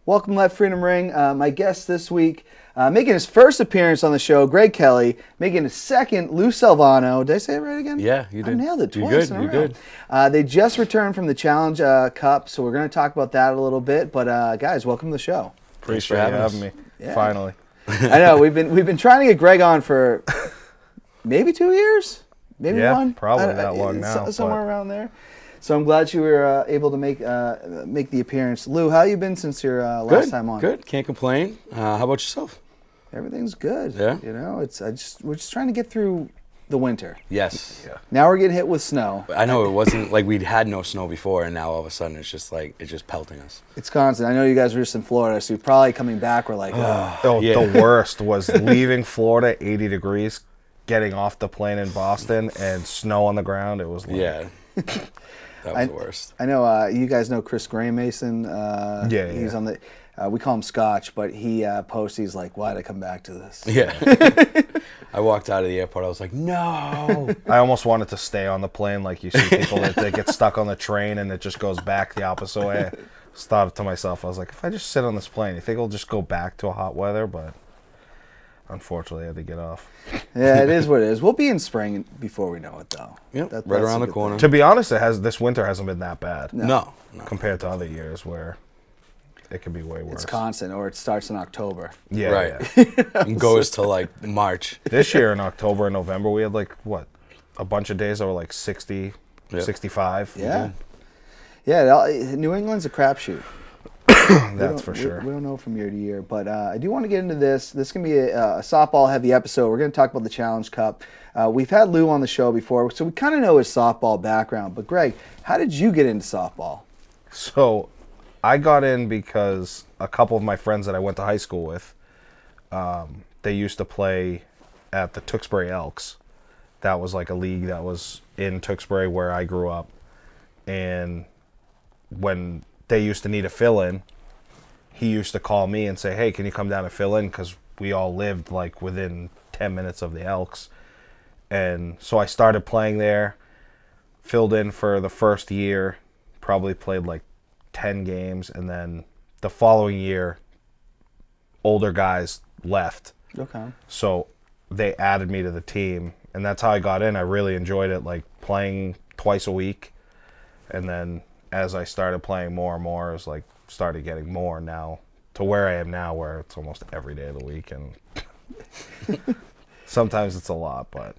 Welcome to Let Freedom Ring. My guest this week, making his first appearance on the show, Greg Kelly. Making his second, Lou Silvano. Did I say it right again? Yeah, you did. I nailed it twice You're good. in a You're row. good. They just returned from the Challenge Cup, so we're going to talk about that a little bit. But guys, welcome to the show. Appreciate Appreciate you having me. Yeah. Finally. I know we've been trying to get Greg on for maybe 2 years, maybe Yeah, one, probably that long now, somewhere but- around there. So I'm glad you were able to make the appearance. Lou, how you been since your last time on? Good. Can't complain. How about yourself? Everything's good. Yeah? You know, we're just trying to get through the winter. Yes. Yeah. Now we're getting hit with snow. I know it wasn't like we'd had no snow before, and now all of a sudden it's just pelting us. It's constant. I know you guys were just in Florida, so you're probably coming back. We're like, Oh, Yeah. The worst was leaving Florida, 80 degrees, getting off the plane in Boston, and snow on the ground. It was like, Yeah. That was the worst. I know you guys know Chris Gray Mason. Yeah, He's yeah. on the. We call him Scotch, but he posts. He's like, "Why'd I come back to this?" Yeah. I walked out of the airport. I was like, no. I almost wanted to stay on the plane, like you see people that they get stuck on the train and it just goes back the opposite way. I just thought to myself, I was like, if I just sit on this plane, you think it'll just go back to a hot weather? But unfortunately, I had to get off. Yeah, it is what it is. We'll be in spring before we know it, though. Yep, That's right a around the good corner. thing. To be honest, this winter hasn't been that bad No. compared to other years where it could be way worse. It's constant, or it starts in October. Yeah, Right. yeah. And goes to like March. This year in October and November, we had a bunch of days that were like 60, Yep. 65. Yeah. New England's a crapshoot. That's for sure. We don't know from year to year, but I do want to get into this. This can be a softball-heavy episode. We're going to talk about the Challenge Cup. We've had Lou on the show before, so we kind of know his softball background. But Greg, how did you get into softball? So I got in because a couple of my friends that I went to high school with, they used to play at the Tewksbury Elks. That was like a league that was in Tewksbury where I grew up. And when they used to need a fill-in, he used to call me and say, hey, can you come down and fill in? Because we all lived like within 10 minutes of the Elks. And so I started playing there, filled in for the first year, probably played like 10 games. And then the following year, older guys left. Okay. So they added me to the team. And that's how I got in. I really enjoyed it, like playing twice a week. And then as I started playing more and more, it was like started getting more now to where I am now, where it's almost every day of the week, and sometimes it's a lot. But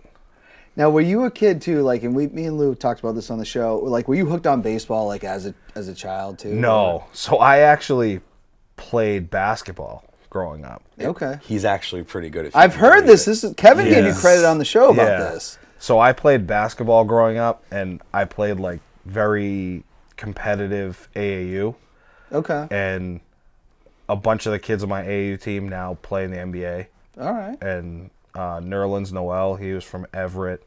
Now, were you a kid too? Like, and me and Lou talked about this on the show. Like, were you hooked on baseball like as a child too? no, so I actually played basketball growing up. Okay. He's actually pretty good at I've heard this. This is Kevin gave you Yes. credit on the show about Yeah. this. So I played basketball growing up, and I played like very competitive AAU, Okay. and a bunch of the kids on my AAU team now play in the NBA. All right. And Nerlens Noel, he was from Everett.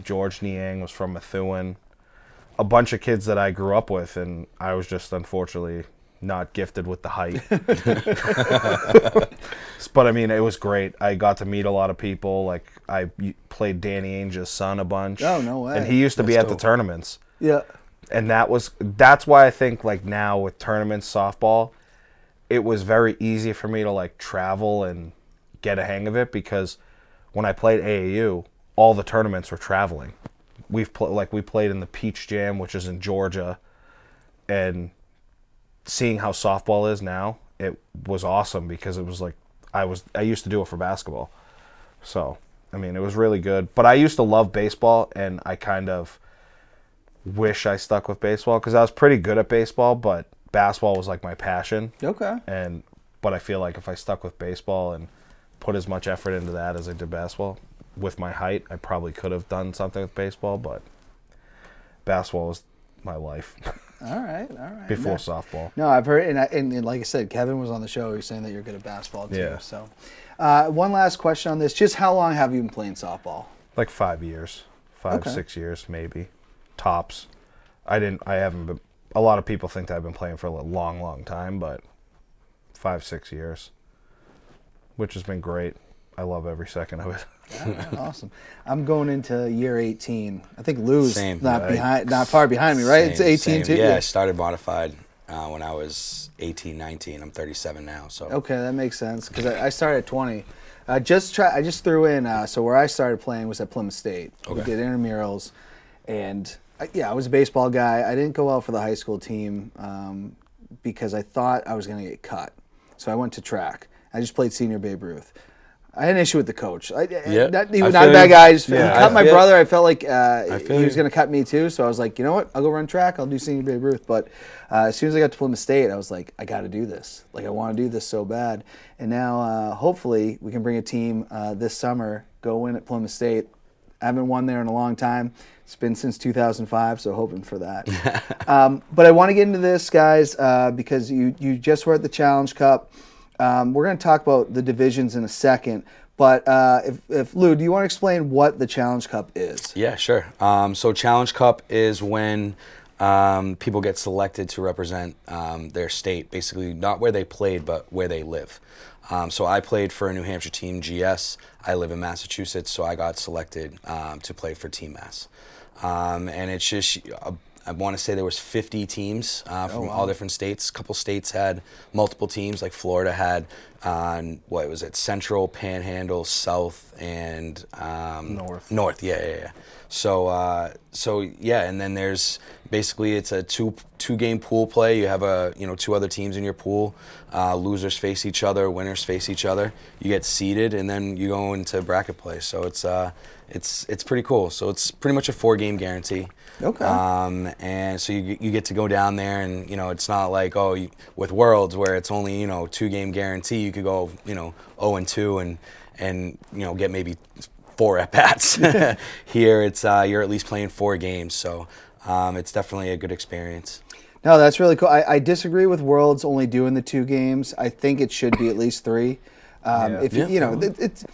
George Niang was from Methuen. A bunch of kids that I grew up with, and I was just unfortunately not gifted with the height. But I mean, it was great. I got to meet a lot of people. Like I played Danny Ainge's son a bunch. Oh, no way. And he used to be That's at the dope. tournaments. Yeah. And that's why I think like now with tournaments softball, it was very easy for me to like travel and get a hang of it, because when I played AAU, all the tournaments were traveling. We played in the Peach Jam, which is in Georgia, and seeing how softball is now, it was awesome because it was like I used to do it for basketball. So, I mean, it was really good. But I used to love baseball, and I kind of wish I stuck with baseball because I was pretty good at baseball, but basketball was like my passion. Okay. But I feel like if I stuck with baseball and put as much effort into that as I did basketball, with my height, I probably could have done something with baseball, but basketball was my life All right. before No. softball. No, I've heard, and like I said, Kevin was on the show. He's saying that you're good at basketball too. Yeah. So, one last question on this: just how long have you been playing softball? Like 5 years, Okay. 6 years maybe, tops. I haven't been. A lot of people think that I've been playing for a long time, but 5-6 years, which has been great. I love every second of it. Yeah, awesome. I'm going into year 18. I think Lou's Same. not Right. not far behind me, right? It's 18 Same. too. Yeah, I started modified when I was 18, 19. I'm 37 now. So Okay, that makes sense because I started at 20. I just threw in. So where I started playing was at Plymouth State. We Okay. did intramurals, and I was a baseball guy. I didn't go out for the high school team because I thought I was going to get cut. So I went to track. I just played senior Babe Ruth. I had an issue with the coach. He was not a bad guy. He cut my brother. I felt like he was going to cut me too. So I was like, you know what? I'll go run track. I'll do senior Babe Ruth. But as soon as I got to Plymouth State, I was like, I got to do this. Like, I want to do this so bad. And now, hopefully, we can bring a team this summer, go win at Plymouth State. I haven't won there in a long time. It's been since 2005, so hoping for that. But I want to get into this, guys, because you just were at the Challenge Cup. We're going to talk about the divisions in a second, but if Lou, do you want to explain what the Challenge Cup is? Yeah, sure. So Challenge Cup is when people get selected to represent their state, basically not where they played, but where they live. So I played for a New Hampshire team, GS. I live in Massachusetts, so I got selected to play for Team Mass. And it's just I want to say there was 50 teams from all different states. A couple states had multiple teams, like Florida had, what was it, Central, Panhandle, South, and North. North, yeah. So and then there's basically it's a two-game pool play. You have two other teams in your pool. Losers face each other, winners face each other. You get seeded, and then you go into bracket play. So it's pretty cool. So it's pretty much a 4-game guarantee. Okay. And so you get to go down there, and it's not like with Worlds where it's only 2-game guarantee. You could go 0-2 and get maybe 4 at bats. Here it's you're at least playing 4 games, so it's definitely a good experience. No, that's really cool. I disagree with Worlds only doing the 2 games. I think it should be at least 3. It's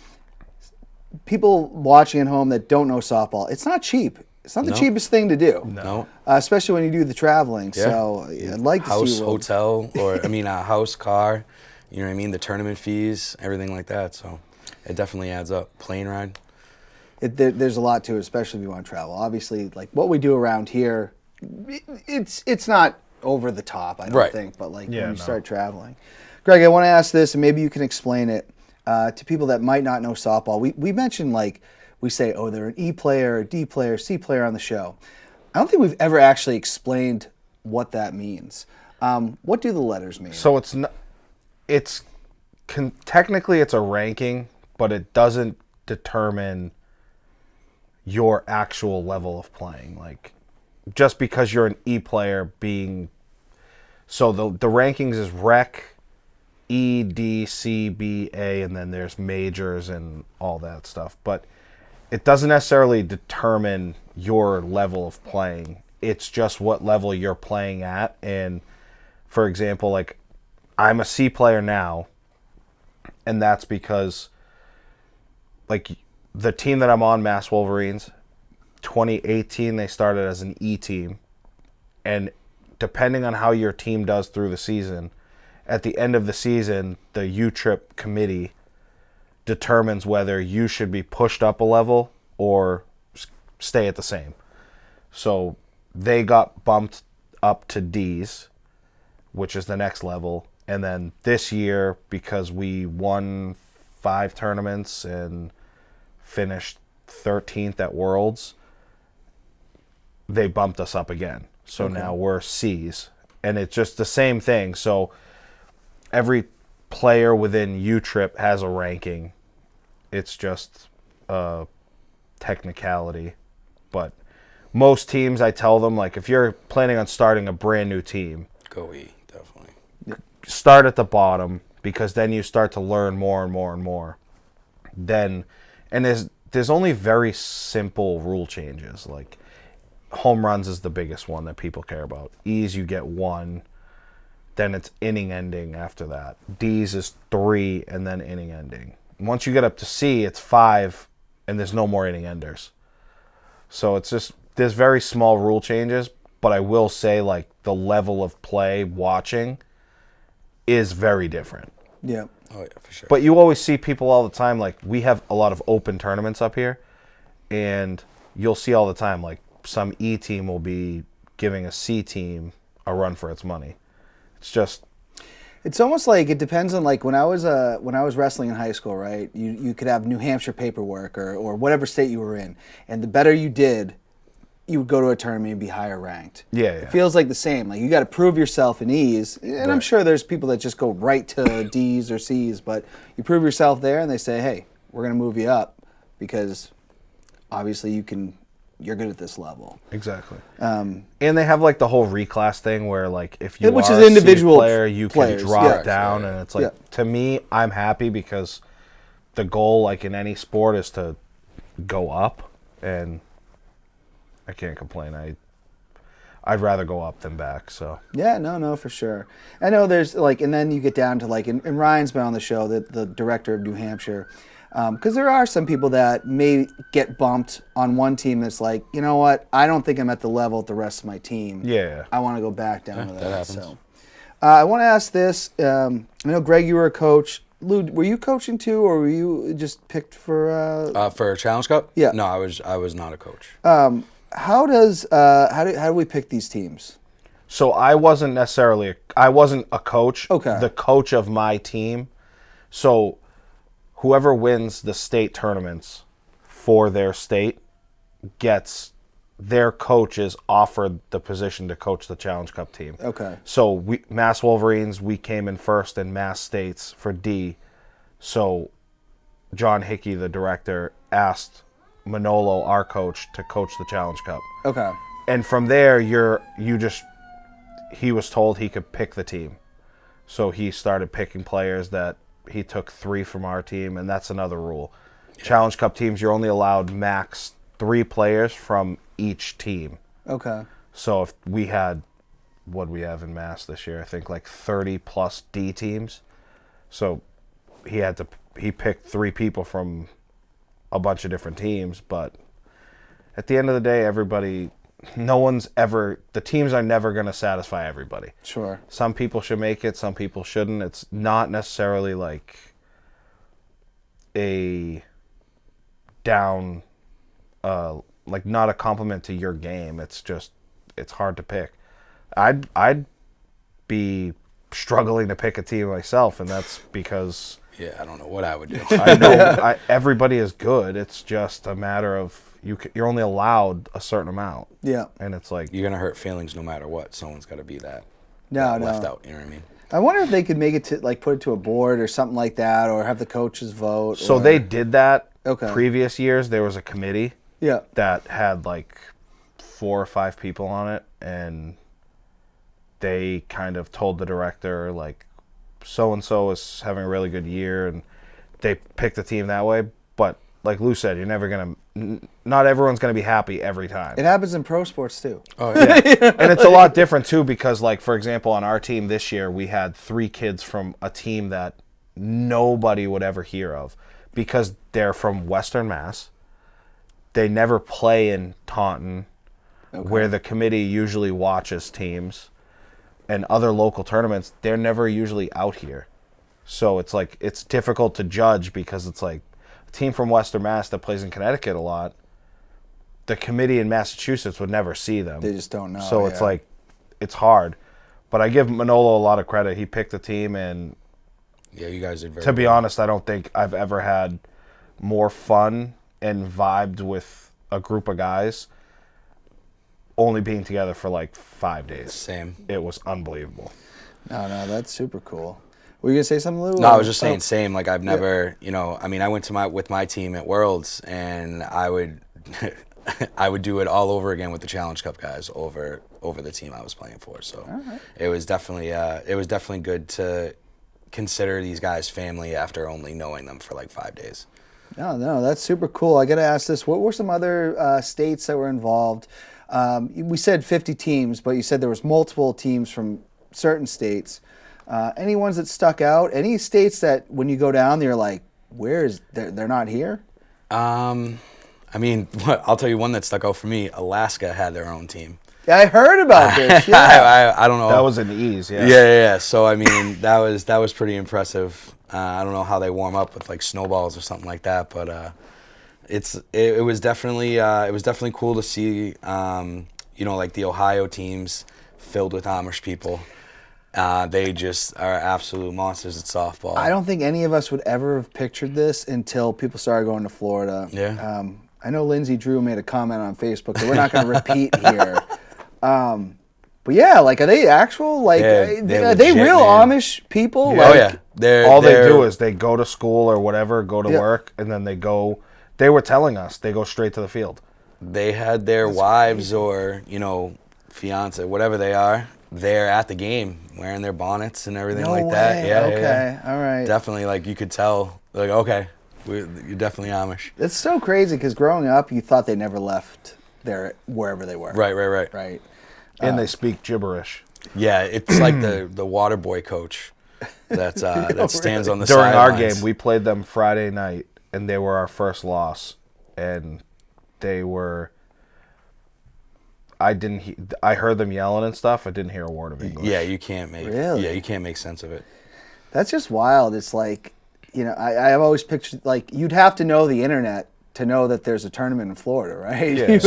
people watching at home that don't know softball. It's not cheap. It's not the cheapest thing to do. No. Especially when you do the traveling. Yeah. So I'd like to house, see Worlds. hotel, or a house, car. You know what I mean? The tournament fees, everything like that. So it definitely adds up. Plane ride. There's a lot to it, especially if you want to travel. Obviously, like what we do around here, it's not over the top, I don't think. But when you start traveling, Greg, I want to ask this, and maybe you can explain it to people that might not know softball. We mentioned we say, they're an E player, a D player, C player on the show. I don't think we've ever actually explained what that means. What do the letters mean? So technically it's a ranking, but it doesn't determine your actual level of playing. Like, just because you're an E player so the rankings is rec, E, D, C, B, A, and then there's majors and all that stuff. But it doesn't necessarily determine your level of playing. It's just what level you're playing at. And for example, I'm a C player now, and that's because the team that I'm on, Mass Wolverines, 2018 they started as an E team, and depending on how your team does through the season, at the end of the season, the U-Trip committee determines whether you should be pushed up a level or stay at the same. So they got bumped up to D's, which is the next level. And then this year, because we won 5 tournaments and finished 13th at Worlds, they bumped us up again. So now we're C's. And it's just the same thing. So every player within U-Trip has a ranking. It's just a technicality. But most teams, I tell them, if you're planning on starting a brand new team, Go E, definitely. start at the bottom, because then you start to learn more and more and more. There's only very simple rule changes. Like home runs is the biggest one that people care about. E's, you get 1. Then it's inning ending after that. D's is 3, and then inning ending. Once you get up to C, it's 5, and there's no more inning enders. So there's very small rule changes, but I will say the level of play watching is very different. Yeah. Oh yeah, for sure. But you always see people all the time, we have a lot of open tournaments up here, and you'll see all the time, some E team will be giving a C team a run for its money. It's just It's almost like it depends on like when I was wrestling in high school, right? You could have New Hampshire paperwork or whatever state you were in, and the better you did, you would go to a tournament and be higher ranked. Yeah. It feels like the same. Like you got to prove yourself in E's, and I'm sure there's people that just go right to D's or C's, but you prove yourself there, and they say, hey, we're gonna move you up because obviously you're good at this level. Exactly. And they have like the whole reclass thing where like if you which are is a individual C player, you players, can drop yeah. down, and it's like to me, I'm happy because the goal, like in any sport, is to go up, and I can't complain. I'd rather go up than back. So Yeah, no, for sure. I know there's like, and then you get down to like, and Ryan's been on the show, the director of New Hampshire, because there are some people that may get bumped on one team that's like, you know what, I don't think I'm at the level at the rest of my team. Yeah. I want to go back down to that. happens. So, I want to ask this. I know, Greg, you were a coach. Lou, were you coaching too, or were you just picked for? For Challenge Cup? Yeah. No, I was not a coach. How do we pick these teams? So I wasn't a coach. Okay. The coach of my team. So whoever wins the state tournaments for their state gets their coaches offered the position to coach the Challenge Cup team. Okay. So Mass Wolverines, we came in first in Mass States for D. So John Hickey, the director, asked Manolo, our coach, to coach the Challenge Cup. Okay. And from there, he was told he could pick the team. So he started picking players that he took 3 from our team, and that's another rule. Yeah. Challenge Cup teams, you're only allowed max 3 players from each team. Okay. So if we had, what we have in Mass this year, I think like 30 plus D teams. So he picked 3 people from a bunch of different teams, but at the end of the day, the teams are never going to satisfy everybody. Sure. Some people should make it, some people shouldn't. It's not necessarily like a down, like not a compliment to your game. It's just, it's hard to pick. I'd be struggling to pick a team myself, and that's because Yeah, I don't know what I would do. I know everybody is good. It's just a matter of you're only allowed a certain amount. Yeah. And it's like You're going to hurt feelings no matter what. Someone's got to be that No. left out, you know what I mean? I wonder if they could make it to like put it to a board or something like that, or have the coaches vote. so or... they did that. Okay. Previous years there was a committee Yeah. that had like 4 or 5 people on it, and they kind of told the director like so and so is having a really good year, and they picked the team that way. But like Lou said, not everyone's gonna be happy every time. It happens in pro sports too. Oh, yeah. And it's a lot different too, because like, for example, on our team this year, we had 3 kids from a team that nobody would ever hear of because they're from Western Mass. They never play in Taunton, where the committee usually watches teams, and other local tournaments. They're never usually out here. So it's like, it's difficult to judge because it's like a team from Western Mass that plays in Connecticut a lot, the committee in Massachusetts would never see them. They just don't know. So it's like, it's hard. But I give Manolo a lot of credit. He picked the team, and Yeah, you guys did very to be well. honest, I don't think I've ever had more fun and vibed with a group of guys only being together for like 5 days. Same. It was unbelievable. No, that's super cool. Were you gonna say something, Lou? No, I was just saying same. Like I've never, I mean, I went to with my team at Worlds, and I would I would do it all over again with the Challenge Cup guys over the team I was playing for. So it was definitely good to consider these guys family after only knowing them for like 5 days. No, that's super cool. I got to ask this. What were some other states that were involved? We said 50 teams, but you said there was multiple teams from certain states. Any ones that stuck out? Any states that when you go down, you're like, they're not here? I mean, I'll tell you one that stuck out for me. Alaska had their own team. Yeah, I heard about this. Yeah. I don't know. That was an ease, yeah. Yeah. So I mean, that was pretty impressive. I don't know how they warm up with like snowballs or something like that, but it was definitely cool to see. Like the Ohio teams filled with Amish people. They just are absolute monsters at softball. I don't think any of us would ever have pictured this until people started going to Florida. Yeah. I know Lindsay Drew made a comment on Facebook that we're not going to repeat here. But yeah, like, are they actual? Like, They're are they legit, real man. Amish people? Yeah. Like, Oh yeah, All they they're- do is they go to school or whatever, go to Yeah. work, and then they go. They were telling us they go straight to the field. they had their wives or fiance, whatever they are, there at the game wearing their bonnets and everything No like that. way. Yeah, Okay. yeah. All right. Definitely, like you could tell, like okay, you're definitely Amish. It's so crazy because growing up, you thought they never left there wherever they were. Right. Right. And they speak gibberish. Yeah, it's like the water boy coach that stands on the During our sidelines. game, we played them Friday night, and they were our first loss. And they were. I heard them yelling and stuff. I didn't hear a word of English. Yeah, you can't make Really? you can't make sense of it. That's just wild. It's like, I've always pictured, like, you'd have to know the internet to know that there's a tournament in Florida, right? Yeah.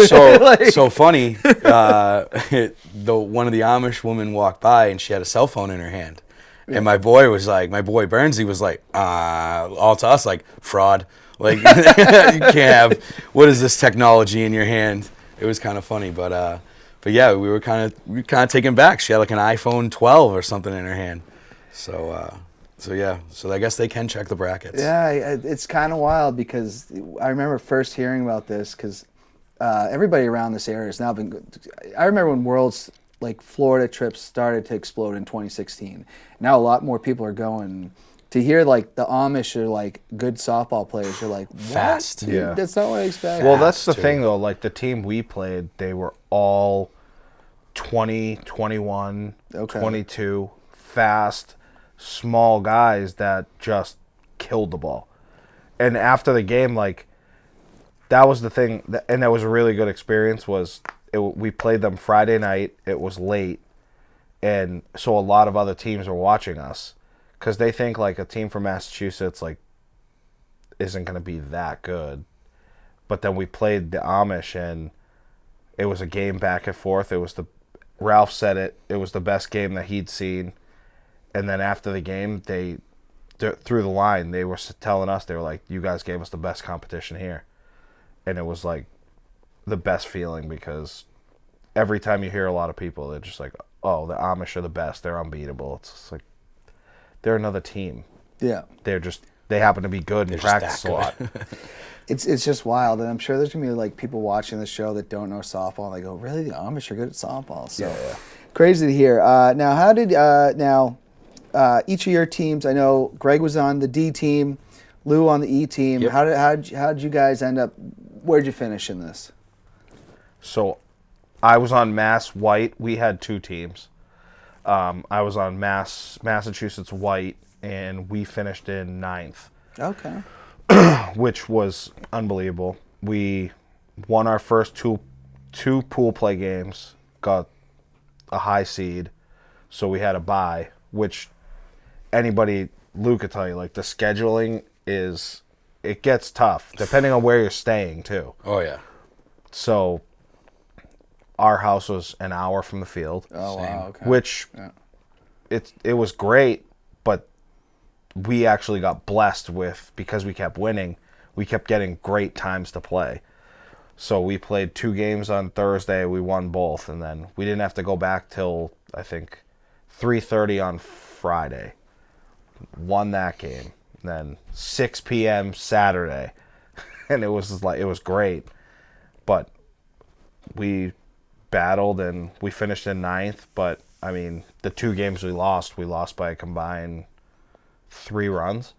So funny. One of the Amish women walked by and she had a cell phone in her hand, and my boy Burnsley was like, all to us like fraud. Like you can't have. What is this technology in your hand? It was kind of funny, but yeah, we were kind of taken back. She had like an iPhone 12 or something in her hand. So yeah, so I guess they can check the brackets. Yeah, it's kind of wild because I remember first hearing about this because everybody around this area has now been. I remember when Worlds like Florida trips started to explode in 2016. Now a lot more people are going. To hear like the Amish are like good softball players, you're like, what? Fast. Dude, Yeah. that's not what I expected. Well, that's the too. thing, though. Like, the team we played, they were all 20, 21, Okay. 22, fast, small guys that just killed the ball. And after the game, like, that was the thing, and that was a really good experience, we played them Friday night. It was late, and so a lot of other teams were watching us because they think, like, a team from Massachusetts, like, isn't going to be that good. But then we played the Amish, and it was a game back and forth. Ralph said it was the best game that he'd seen. And then after the game, through the line, they were telling us, they were like, you guys gave us the best competition here. And it was like the best feeling because every time you hear a lot of people, they're just like, oh, the Amish are the best. They're unbeatable. It's just like, they're another team. yeah. They happen to be good and just practice that a lot. It's just wild, and I'm sure there's gonna be like people watching the show that don't know softball. And they go, "Really, the Amish are good at softball?" So Yeah. crazy to hear. Now, how did each of your teams? I know Greg was on the D team, Lou on the E team. Yep. How did you guys end up? Where'd you finish in this? So I was on Mass White. We had two teams. I was on Massachusetts White, and we finished in 9th, Okay. which was unbelievable. We won our first two pool play games, got a high seed, so we had a bye, which Lou could tell you, like, the scheduling it gets tough, depending on where you're staying, too. Oh yeah. So our house was an hour from the field. Oh wow. Okay. Which Yeah. it was great, but we actually got blessed because we kept winning, we kept getting great times to play. So we played 2 games on Thursday, we won both, and then we didn't have to go back till I think 3:30 on Friday. Won that game. Then 6 p.m. Saturday. And it was great. But we battled and we finished in 9th, but I mean, the 2 games we lost by a combined 3 runs,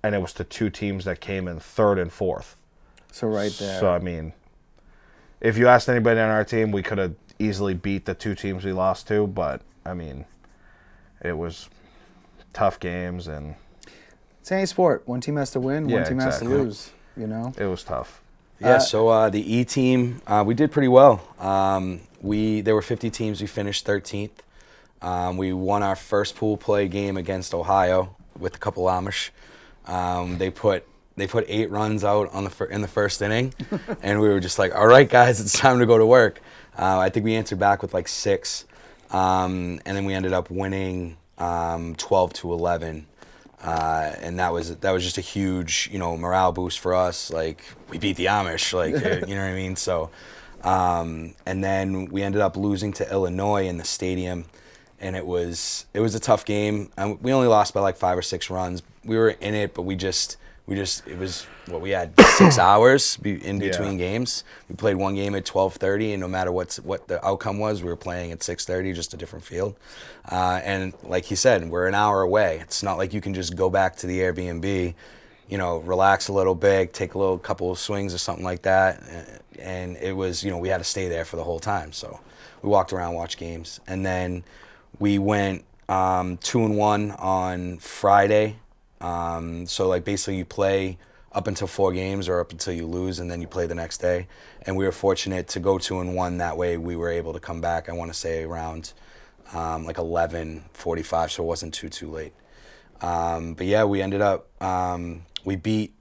and it was to 2 teams that came in 3rd and 4th. So right there. So I mean, if you asked anybody on our team, we could have easily beat the 2 teams we lost to, but I mean, it was tough games and It's any sport. One team has to win. Yeah, one team has to exactly. lose. You know. it was tough. Yeah, so the E team, we did pretty well. There were 50 teams. We finished 13th. We won our first pool play game against Ohio with a couple Amish. They put 8 runs out in the first inning, and we were just like, all right, guys, it's time to go to work. I think we answered back with like 6, and then we ended up winning 12-11. And that was just a huge, morale boost for us. Like, we beat the Amish, like, you know what I mean? So, and then we ended up losing to Illinois in the stadium, and it was a tough game. We only lost by like 5 or 6 runs. We were in it, but we was what we had 6 hours in between games. We played one game at 12:30, and no matter what the outcome was, we were playing at 6:30, just a different field. And like he said, we're an hour away. It's not like you can just go back to the Airbnb, relax a little bit, take a couple of swings or something like that. And it was, we had to stay there for the whole time. So we walked around, watched games, and then we went 2-1 on Friday. So like basically you play up until 4 games or up until you lose, and then you play the next day. And we were fortunate to go 2-1. That way we were able to come back, I want to say around like 11:45, so it wasn't too late. But yeah, we ended up, we beat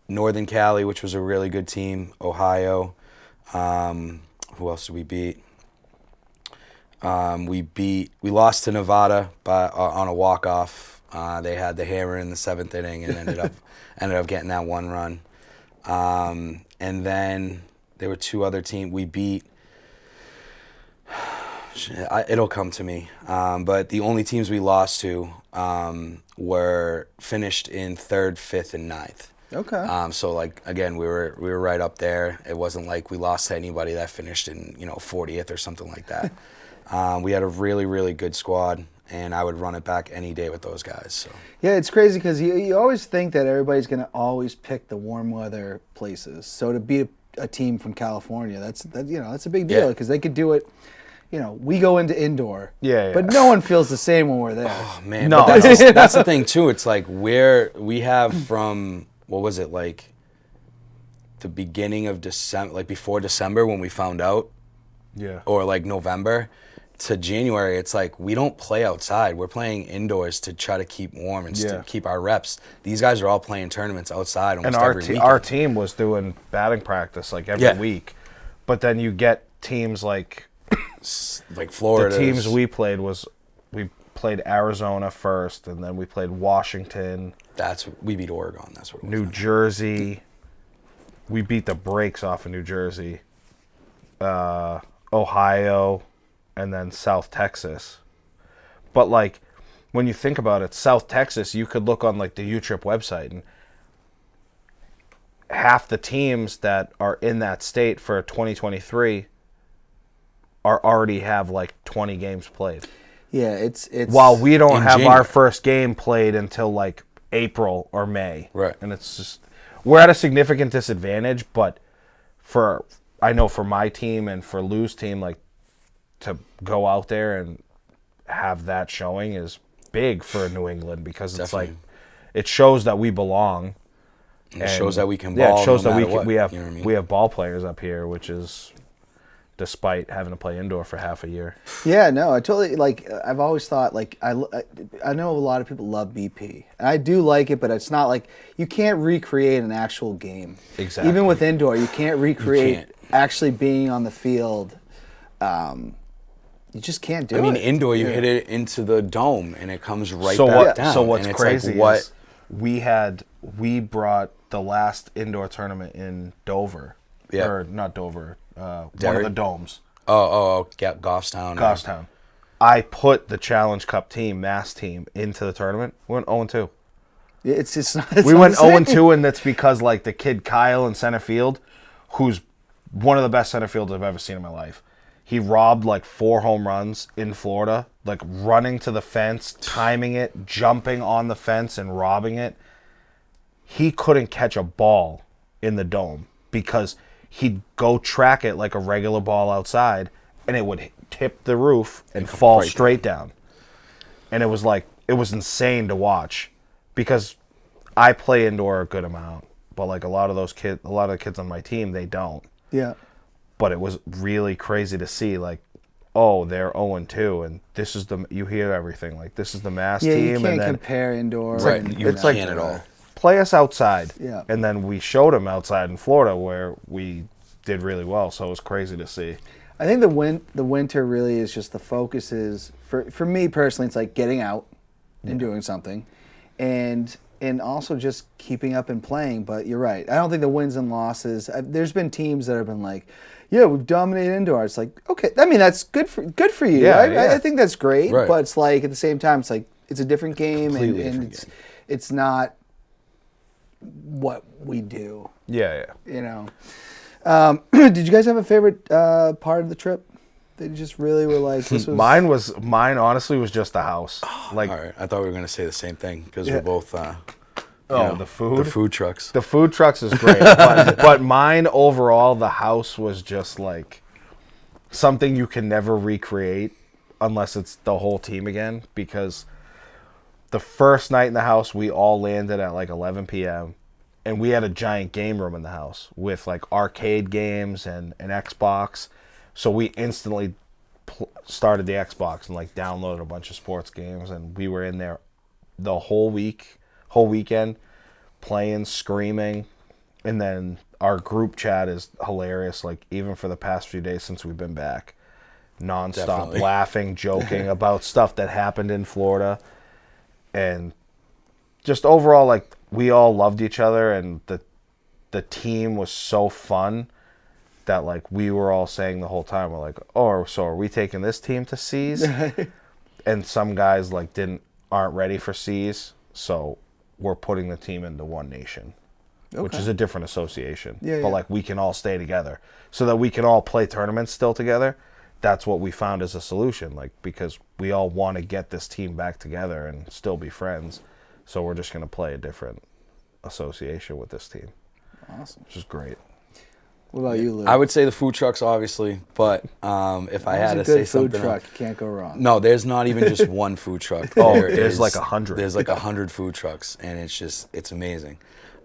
Northern Cali, which was a really good team, Ohio. Who else did we beat? We lost to Nevada on a walk-off. They had the hammer in the 7th inning and ended up getting that 1 run. And then there were 2 other teams we beat. It'll come to me. But the only teams we lost to were finished in 3rd, 5th, and 9th. Okay. So like again, we were right up there. It wasn't like we lost to anybody that finished in 40th or something like that. We had a really, really good squad, and I would run it back any day with those guys. So. Yeah, it's crazy because you always think that everybody's going to always pick the warm weather places. So to beat a team from California, that's a big deal because they could do it. We go into indoor, but no one feels the same when we're there. Oh man, no, but that's the thing too. It's like we have from what was it like the beginning of December, like before December when we found out, or like November. To January, it's like we don't play outside. We're playing indoors to try to keep warm and to keep our reps. These guys are all playing tournaments outside almost every weekend. Our team was doing batting practice like every week. But then you get teams like Florida. The teams we played Arizona first, and then we played Washington. We beat Oregon. That's what it was. New Jersey. We beat the brakes off of New Jersey. Ohio. And then South Texas. But like when you think about it, South Texas, you could look on like the U-Trip website, and half the teams that are in that state for 2023 already have like 20 games played. Yeah, it's while we don't have our first game played until like April or May. Right. And it's just we're at a significant disadvantage, but I know for my team and for Lou's team, like to go out there and have that showing is big for New England because it's like it shows that we belong. It shows that we can ball. Yeah, it shows no that we have we have ball players up here, which is despite having to play indoor for half a year. Yeah, no, I totally I've always thought I know a lot of people love BP, and I do like it, but it's not like you can't recreate an actual game. Exactly. Even with indoor, you can't recreate actually being on the field. You just can't do it. I mean, indoor, you hit it into the dome, and it comes right back down. So what's and it's crazy like, is we brought the last indoor tournament in Dover. Yeah. Or not Dover, one of the domes. Goffstown. Goffstown. I put the Challenge Cup team, Mass team, into the tournament. We went 0-2. It's we went 0-2, and that's because like the kid Kyle in center field, who's one of the best center fielders I've ever seen in my life. He robbed like 4 home runs in Florida, like running to the fence, timing it, jumping on the fence and robbing it. He couldn't catch a ball in the dome because he'd go track it like a regular ball outside, and it would tip the roof and fall straight down. And it was insane to watch because I play indoor a good amount, but like a lot of the kids on my team, they don't. Yeah. But it was really crazy to see, like, oh, they're 0-2, and this is you hear everything. Like, this is the Mass team. Yeah, you can't and then compare indoor. Right, it's at all. Play us outside. Yeah. And then we showed them outside in Florida where we did really well. So it was crazy to see. I think the winter really is just the focus is for me personally. It's like getting out and doing something, and also just keeping up and playing. But you're right. I don't think the wins and losses. There's been teams that have been like, yeah, we've dominated indoor. It's like, okay, I mean that's good for you. Yeah, right? yeah. I think that's great. Right. But it's like at the same time, it's like it's a different game, Completely and different game. it's not what we do. Yeah. You know. Did you guys have a favorite part of the trip? They just really were like, this was... Mine honestly was just the house. Like, All right, I thought we were gonna say the same thing because Yeah. we're both. the food. The food trucks. The food trucks is great, but mine overall, the house was just like something you can never recreate unless it's the whole team again. Because the first night in the house, we all landed at like 11 p.m. and we had a giant game room in the house with like arcade games and an Xbox. So we instantly started the Xbox and like downloaded a bunch of sports games, and we were in there the whole weekend playing, screaming. And then our group chat is hilarious, like even for the past few days since we've been back, nonstop Definitely. laughing, joking about stuff that happened in Florida. And just overall, like, we all loved each other, and the team was so fun that, like, we were all saying the whole time, we're like, oh, so are we taking this team to C's? And some guys, like, aren't ready for C's, so we're putting the team into One Nation, which is a different association. Yeah. But, like, we can all stay together so that we can all play tournaments still together. That's what we found as a solution, like, because we all want to get this team back together and still be friends. So we're just going to play a different association with this team. Awesome. Which is great. What about you, Lou? I would say the food trucks, obviously, but if I had to a say good food something, truck. You can't go wrong. no, there's not even just one food truck. Oh, There there's is- like 100. There's like 100 food trucks, and it's amazing.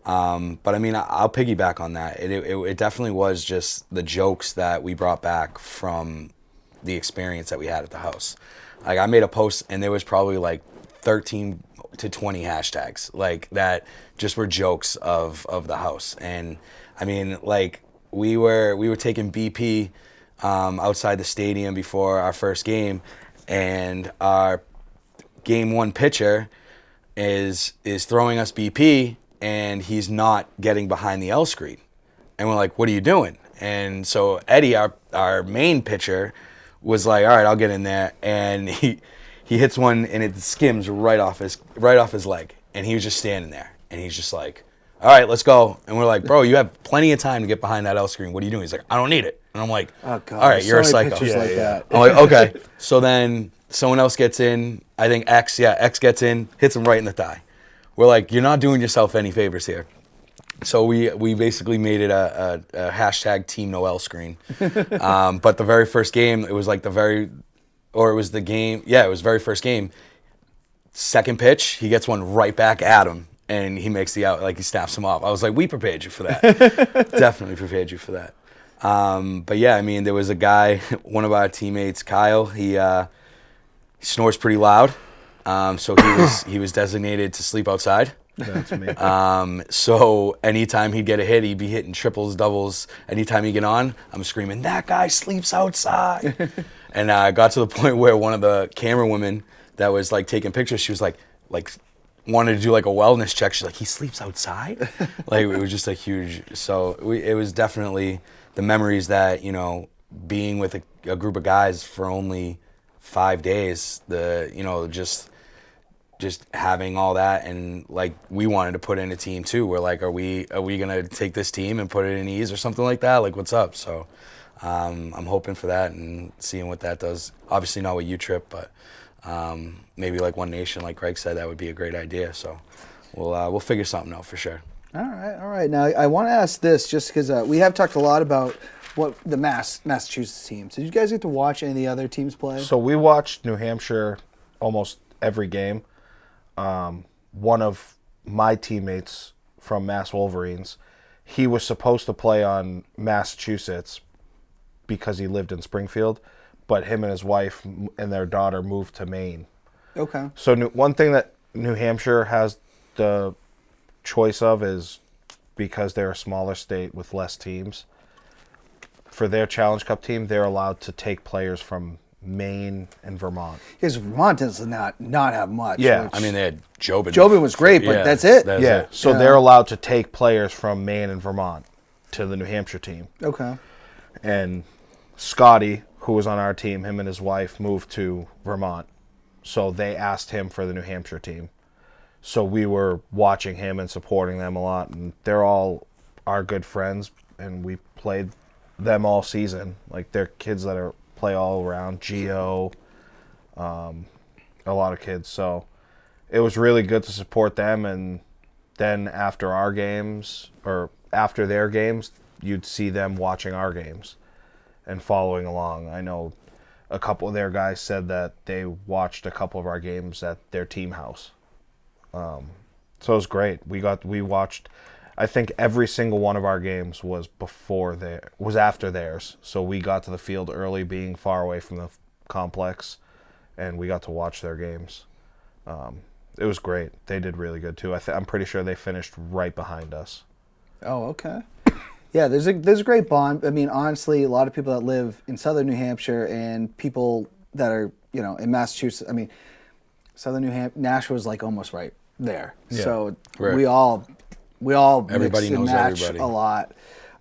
But I mean, I'll piggyback on that. It definitely was just the jokes that we brought back from the experience that we had at the house. Like, I made a post, and there was probably like 13 to 20 hashtags like that just were jokes of the house. And I mean, like, we were taking BP outside the stadium before our first game, and our game one pitcher is throwing us BP, and he's not getting behind the L screen. And we're like, what are you doing? And so Eddie, our main pitcher, was like, all right, I'll get in there. And he hits one, and it skims right off his leg. And he was just standing there, and he's just like, all right, let's go. And we're like, bro, you have plenty of time to get behind that L screen. What are you doing? He's like, I don't need it. And I'm like, Oh, God. all right, there's you're a so many psycho. pictures like that. I'm like, okay. So then someone else gets in. I think X gets in, hits him right in the thigh. We're like, you're not doing yourself any favors here. So we basically made it a hashtag Team Noel screen. But the very first game, it was like it was very first game. Second pitch, he gets one right back at him, and he makes the out, like he snaps him off. I was like, we prepared you for that. Definitely prepared you for that. But yeah, I mean, there was a guy, one of our teammates, Kyle, he snores pretty loud. So he was designated to sleep outside. That's me. So anytime he'd get a hit, he'd be hitting triples, doubles. Anytime he'd get on, I'm screaming, that guy sleeps outside. And I got to the point where one of the camera women that was like taking pictures, she was like wanted to do like a wellness check. She's like, he sleeps outside? Like, it was just a huge, it was definitely the memories that, you know, being with a group of guys for only 5 days, just having all that, and like we wanted to put in a team too. We're like, are we gonna take this team and put it in E's or something like that? Like, what's up? So I'm hoping for that and seeing what that does. Obviously not with U-Trip, but maybe like One Nation, like Greg said, that would be a great idea. So we'll figure something out for sure. All right. Now I want to ask this, just because we have talked a lot about what the Massachusetts teams. Did you guys get to watch any of the other teams play? So we watched New Hampshire almost every game. One of my teammates from Mass Wolverines, he was supposed to play on Massachusetts because he lived in Springfield, but him and his wife and their daughter moved to Maine. Okay. So one thing that New Hampshire has the choice of is, because they're a smaller state with less teams, for their Challenge Cup team, they're allowed to take players from Maine and Vermont. Because Vermont does not have much. Yeah. which- I mean, they had Jobin. Jobin was great, but that's it. That's Yeah, it. so Yeah. they're allowed to take players from Maine and Vermont to the New Hampshire team. Okay. And Scotty, who was on our team, him and his wife moved to Vermont. So they asked him for the New Hampshire team. So we were watching him and supporting them a lot. And they're all our good friends. And we played them all season. Like, they're kids that play all around. Geo, a lot of kids. So it was really good to support them. And then after our games, or after their games, you'd see them watching our games and following along. I know a couple of their guys said that they watched a couple of our games at their team house. So it was great. We watched, I think every single one of our games was after theirs. So we got to the field early, being far away from the complex, and we got to watch their games. It was great. They did really good too. I'm pretty sure they finished right behind us. Oh, okay. Yeah, there's a great bond. I mean, honestly, a lot of people that live in southern New Hampshire and people that are, in Massachusetts. I mean, southern New Hampshire, Nashville's like almost right there. Yeah. So Right. we all Everybody mix and knows match everybody. a lot.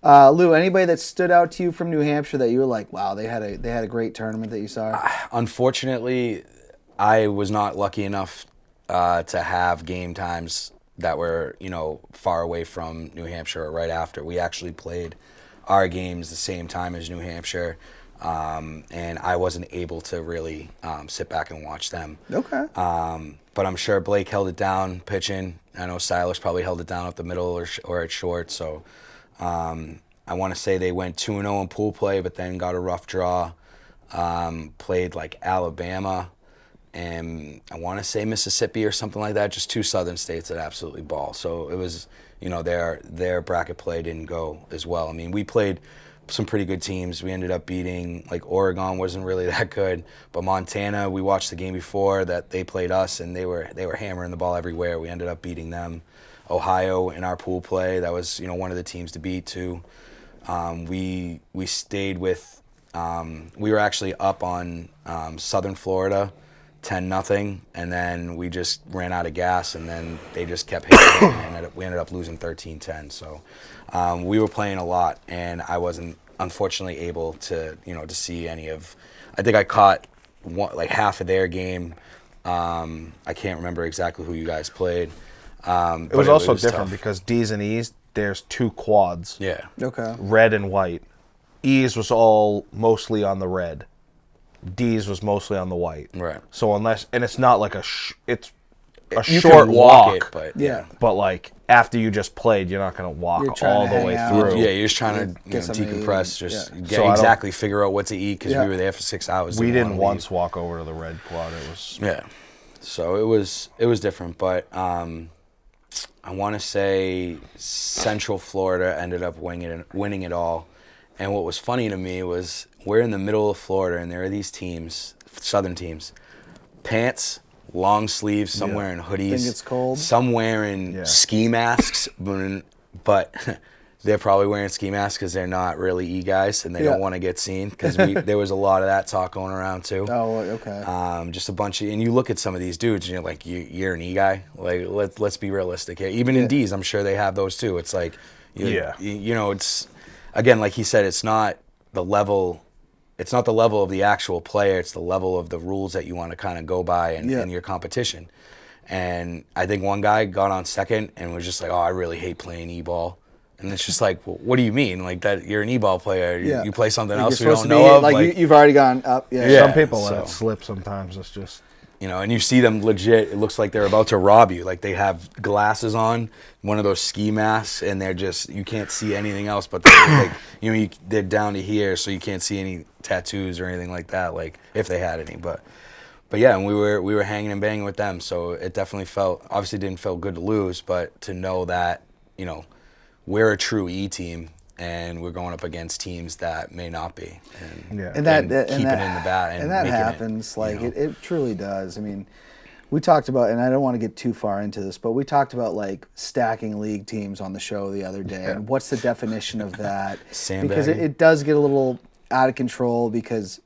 Lou, anybody that stood out to you from New Hampshire that you were like, wow, they had a great tournament that you saw? Unfortunately, I was not lucky enough to have game times that were, far away from New Hampshire or right after. We actually played our games the same time as New Hampshire, and I wasn't able to really sit back and watch them. Okay. But I'm sure Blake held it down pitching. I know Silas probably held it down up the middle or at short. So I want to say they went 2-0 in pool play, but then got a rough draw. Played like Alabama, and I want to say Mississippi or something like that. Just two southern states that absolutely ball. So it was, their bracket play didn't go as well. I mean, we played some pretty good teams. We ended up beating, like, Oregon wasn't really that good, but Montana, we watched the game before that they played us, and they were hammering the ball everywhere. We ended up beating them. Ohio in our pool play, that was one of the teams to beat too. We stayed with. We were actually up on Southern Florida, 10-0, and then we just ran out of gas, and then they just kept hitting, and we ended up losing 13-10. So we were playing a lot, and I wasn't unfortunately able to to see any of. I think I caught half of their game. I can't remember exactly who you guys played. It was also different tough. because D's and E's, there's two quads, Yeah. Okay. red and white. E's was all mostly on the red. D's was mostly on the white. Right. So it's not like it's a You short can walk, it, but Yeah. but like after you just played, you're not going to You're walk trying all to the hang way out. through. Yeah, you're just trying to Get something to eat, decompress, just yeah. get So I don't- exactly figure out what to eat because Yeah. we were there for 6 hours. We didn't wanna once walk over to the red quad. It was leave. Yeah, so it was different, but I want to say Central Florida ended up winning it all. And what was funny to me was we're in the middle of Florida, and there are these teams, southern teams, pants, long sleeves, some Yeah. wearing hoodies, Think it's cold? some wearing Yeah. ski masks, but they're probably wearing ski masks because they're not really E-guys, and they Yeah. don't want to get seen because there was a lot of that talk going around too. Oh, okay. Just a bunch of, and you look at some of these dudes, and you're like, you're an E-guy. Like, let's be realistic here. Even in D's, I'm sure they have those too. It's like, it's, again, like he said, it's not the level of the actual player. It's the level of the rules that you want to kind of go by in your competition. And I think one guy got on second and was just like, oh, I really hate playing E-ball. And it's just like, well, what do you mean? Like that you're an E-ball player. You play something else we you're don't supposed to know be, of. like you've already gone up. Yeah. Yeah. some people let so- it slip sometimes. It's just and you see them legit, it looks like they're about to rob you. Like they have glasses on, one of those ski masks, and they're just, you can't see anything else but they're like, they're down to here, so you can't see any tattoos or anything like that, like if they had any. But yeah, and we were hanging and banging with them, so it definitely obviously didn't feel good to lose, but to know that, we're a true E team, and we're going up against teams that may not be, And that keeping in the bat and that making happens. it, Like it truly does. I mean, We talked about, and I don't want to get too far into this, but we talked about like stacking league teams on the show the other day. And what's the definition of that? Because it does get a little out of control because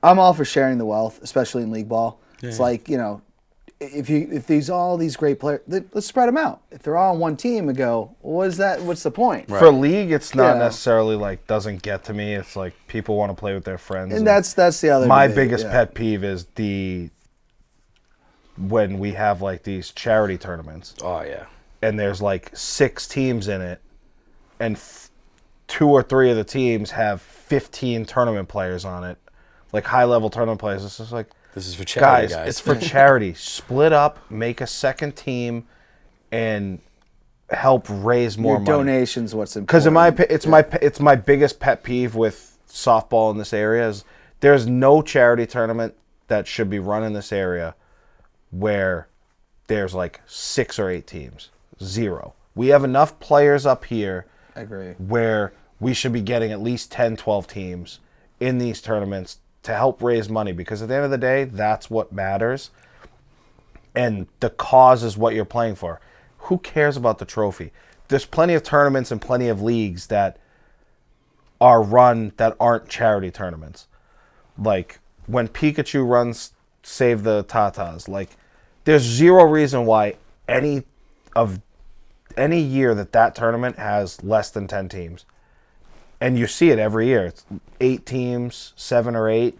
I'm all for sharing the wealth, especially in league ball. Yeah. It's like, if all these great players, let's spread them out. If they're all on one team and go, what's the point? Right. For league, it's not necessarily like doesn't get to me. It's like people want to play with their friends. And that's the other My debate, biggest pet peeve is when we have like these charity tournaments. Oh yeah. And there's like 6 teams in it, and 2 or 3 of the teams have 15 tournament players on it, like high-level tournament players. It's just like, this is for charity, guys. It's for charity. Split up, make a second team, and help raise more money. Donations, what's important? Because it's my biggest pet peeve with softball in this area is there's no charity tournament that should be run in this area where there's like 6 or 8 teams. 0. We have enough players up here. I agree. Where we should be getting at least 10, 12 teams in these tournaments to help raise money, because at the end of the day, that's what matters. And the cause is what you're playing for. Who cares about the trophy? There's plenty of tournaments and plenty of leagues that are run that aren't charity tournaments. Like when Pikachu runs Save the Tatas, like there's 0 reason why any year that tournament has less than 10 teams. And you see it every year. It's 8 teams, 7 or 8,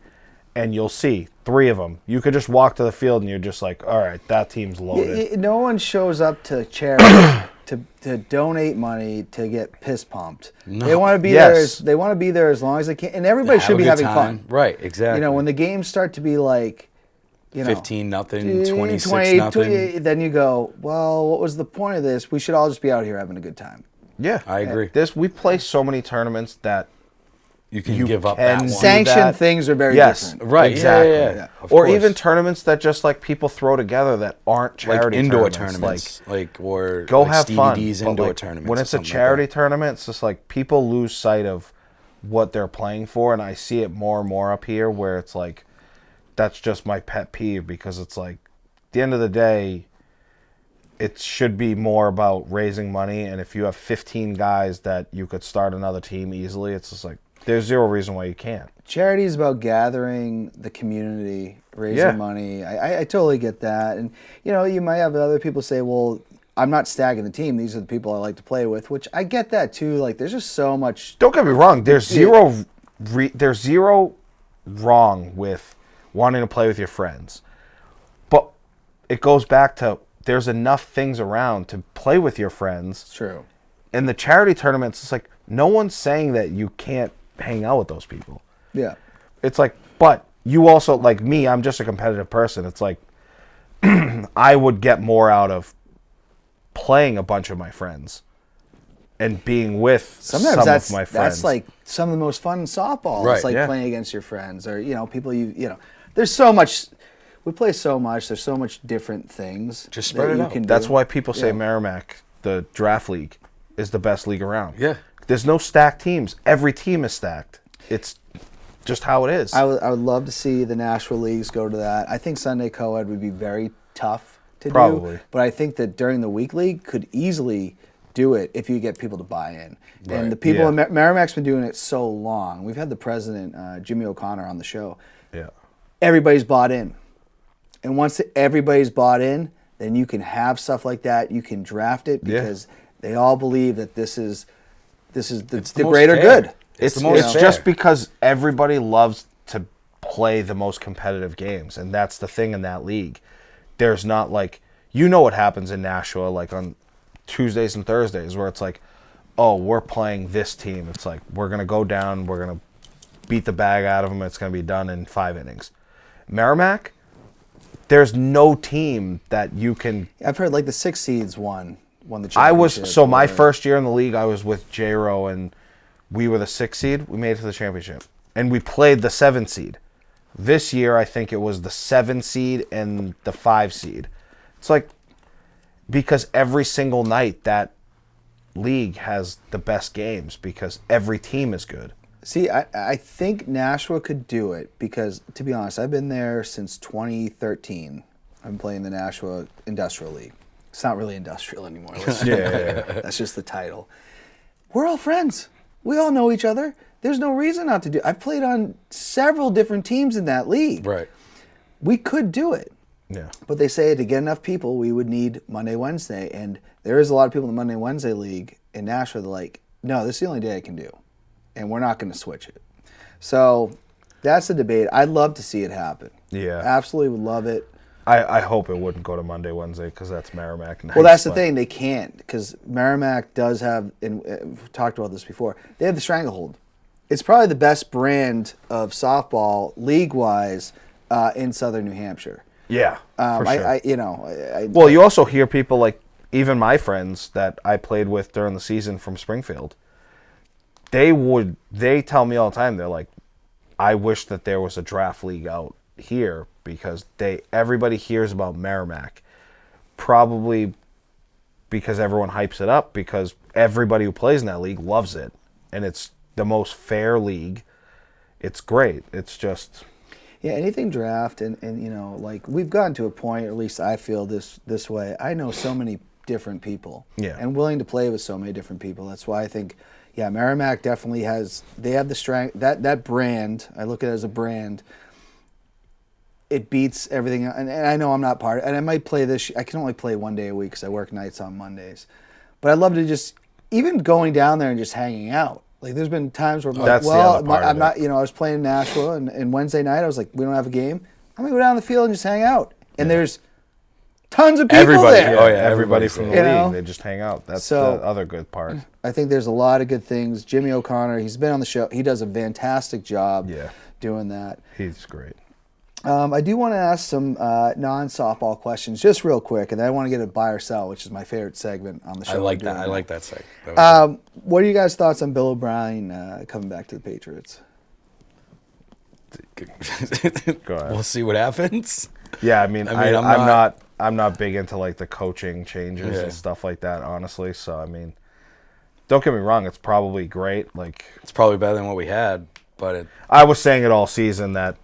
and you'll see 3 of them. You could just walk to the field and you're just like, all right, that team's loaded. No one shows up to charity to donate money to get piss pumped. No. They want to be there. They want to be there as long as they can, and everybody should be having fun. Right, exactly. When the games start to be like, 15-0, 26-0. Then you go, well, what was the point of this? We should all just be out here having a good time. Yeah, I agree. We play so many tournaments that you can give up that one. Sanctioned things are very different. Right, exactly. Yeah. Or even tournaments that just like people throw together that aren't charity like indoor tournaments. Or go have Stevie fun. D's indoor tournaments. When it's a charity tournament, it's just like people lose sight of what they're playing for, and I see it more and more up here where it's like, that's just my pet peeve, because it's like, at the end of the day, it should be more about raising money. And if you have 15 guys that you could start another team easily, it's just like, there's 0 reason why you can't. Charity is about gathering the community, raising money. I totally get that. And, you might have other people say, well, I'm not stacking the team. These are the people I like to play with, which I get that too. Like, there's just so much. Don't get me wrong. There's zero wrong with wanting to play with your friends. But it goes back to, there's enough things around to play with your friends. It's true. In the charity tournaments, it's like, no one's saying that you can't hang out with those people. Yeah. It's like, but you also, like me, I'm just a competitive person. It's like, I would get more out of playing a bunch of my friends and being with some of my friends. That's like some of the most fun in softball. Right. It's like playing against your friends, or people there's so much. We play so much. There's so much different things. Just spread it out. That's why people say Merrimack, the draft league, is the best league around. Yeah. There's no stacked teams. Every team is stacked. It's just how it is. I would love to see the Nashville leagues go to that. I think Sunday co-ed would be very tough to do. But I think that during the week league could easily do it if you get people to buy in. Right. And the people in Merrimack's been doing it so long. We've had the president, Jimmy O'Connor, on the show. Yeah. Everybody's bought in. And once everybody's bought in, then you can have stuff like that. You can draft it because they all believe that this is the greater good. It's just because everybody loves to play the most competitive games, and that's the thing in that league. There's not like, what happens in Nashua, like on Tuesdays and Thursdays, where it's like, oh, we're playing this team. It's like, we're going to go down, we're going to beat the bag out of them, it's going to be done in 5 innings. Merrimack, there's no team that you can... I've heard like the 6 seeds won the championship. My first year in the league, I was with J-Ro, and we were the 6 seed. We made it to the championship. And we played the 7 seed. This year, I think it was the 7 seed and the 5 seed. It's like, because every single night that league has the best games because every team is good. See, I think Nashua could do it because, to be honest, I've been there since 2013. I'm playing the Nashua Industrial League. It's not really industrial anymore. That's just the title. We're all friends. We all know each other. There's no reason not to do it. I've played on several different teams in that league. Right. We could do it. Yeah. But they say to get enough people, we would need Monday, Wednesday. And there is a lot of people in the Monday, Wednesday league in Nashua that are like, no, this is the only day I can do. And we're not going to switch it. So that's the debate. I'd love to see it happen. Yeah. Absolutely would love it. I hope it wouldn't go to Monday, Wednesday, because that's Merrimack nights. Well, that's the thing. They can't, because Merrimack does have, and we've talked about this before, they have the stranglehold. It's probably the best brand of softball, league-wise, in southern New Hampshire. Yeah, for sure. Well, you also hear people like, even my friends that I played with during the season from Springfield, they tell me all the time, they're like, I wish that there was a draft league out here, because everybody hears about Merrimack, probably because everyone hypes it up, because everybody who plays in that league loves it, and it's the most fair league. It's great. It's just... Yeah, anything draft, and like, we've gotten to a point, or at least I feel this way, I know so many different people. Yeah. And willing to play with so many different people. That's why I think, yeah, Merrimack definitely they have the strength, that brand, I look at it as a brand, it beats everything, and I know I'm not part of it, and I might play this, I can only play one day a week because I work nights on Mondays. But I'd love to just, even going down there and just hanging out. Like, there's been times where I'm like, well, I'm not, I was playing Nashua, and Wednesday night I was like, we don't have a game. I'm going to go down the field and just hang out. And there's tons of people there. Oh, yeah, everybody from the league, they just hang out. That's the So, other good part. I think there's a lot of good things. Jimmy O'Connor, he's been on the show. He does a fantastic job doing that. He's great. I do want to ask some non-softball questions, just real quick, and then I want to get a buy or sell, which is my favorite segment on the show. I like that segment. What are you guys' thoughts on Bill O'Brien coming back to the Patriots? Go ahead. We'll see what happens. Yeah, I mean I'm not big into like the coaching changes and stuff like that, honestly. So I mean, don't get me wrong, it's probably great. Like, It's probably better than what we had, but I was saying it all season that